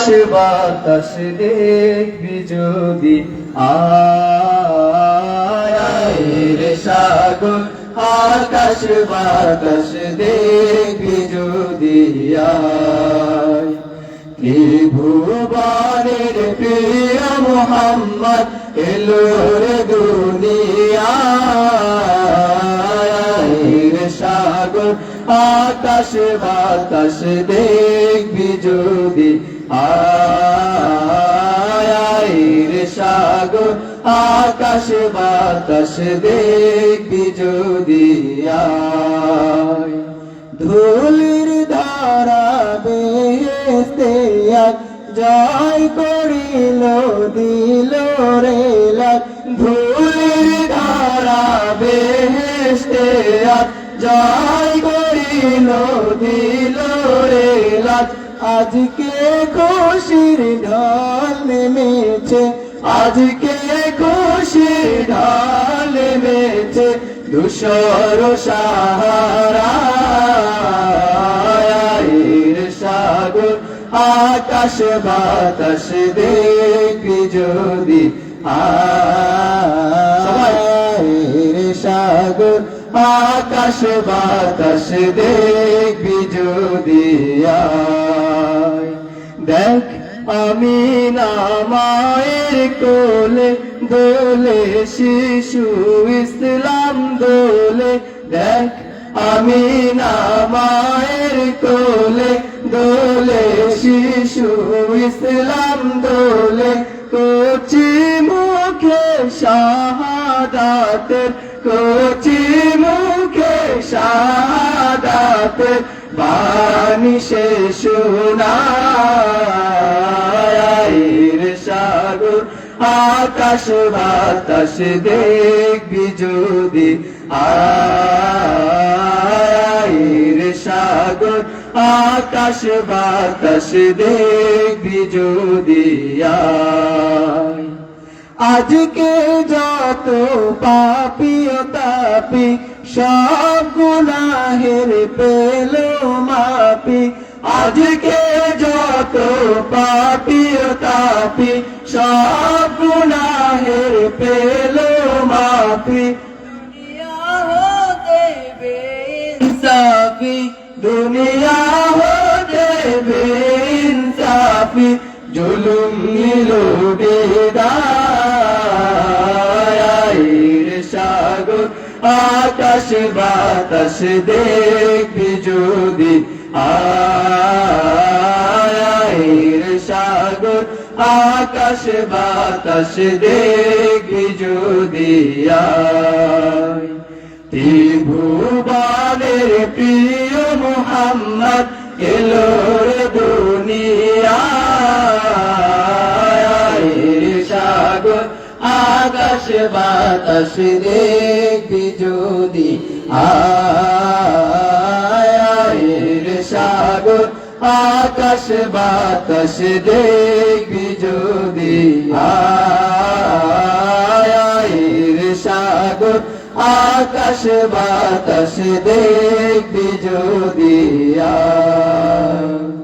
আকাশ বাতাস দেখবি যদি আয় রে সাগর আকাশ বাতাস দেখবি যদি আয় ত্রিভুবনের প্রিয় মুহাম্মদ এলো রে দুনিয়ায় রে সাগর আকাশ বাতাস দেখবি যদি আয় রে সাগর আকাশ বাতাস দেখবি যদি আয় ধুলির ধারা বেহেশতে আজ জয় করিল দিল রে লাগ ধুলির ধারা বেহেশতে আজ জয় করিল দিল রে লাগ আজকে খুশির ঢল নেমেছে আজকে খুশির ঢল নেমেছে ধূসর সাহারা রে সাগর আকাশ বাতাস দেখবি যদি রে সাগর আকাশ বাতাস দেখবি যদি দেখ আমি না মায়ের কোলে দোলে শিশু ইসলাম দোলে দেখ আমি না মায়ের কোলে দোলে শিশু ইসলাম দোলে কচি মুখে শাহাদাতের কচি মুখে শাহাদাতের বাণী সে শোনায় রে সাগর আকাশ বাতাস দেখবি যদি আয় রে সাগর আকাশ বাতাস দেখবি যদি আয় আজকে যত পাপী ও তাপী সব গুনাহের পেল মাপি আজকে যত পাপী ও তাপী সব গুনাহের পেল মাপি দুনিয়া হতে বেইনসাফি দুনিয়া হতে বেইনসাফি জুলুম নিল বিদায় রে সাগর আকাশ বাতাস দেখবি যদি আয় রে সাগর আকাশ বাতাস দেখবি যদি আয় ত্রিভুবনের প্রিয় মুহাম্মদ এলো রে দুনিয়ায় রে সাগর আকাশ বাতাস দেখবি যদি আয় রে সাগর আকাশ বাতাস দেখবি যদি আয় রে সাগর আকাশ বাতাস দেখবি যদি আয়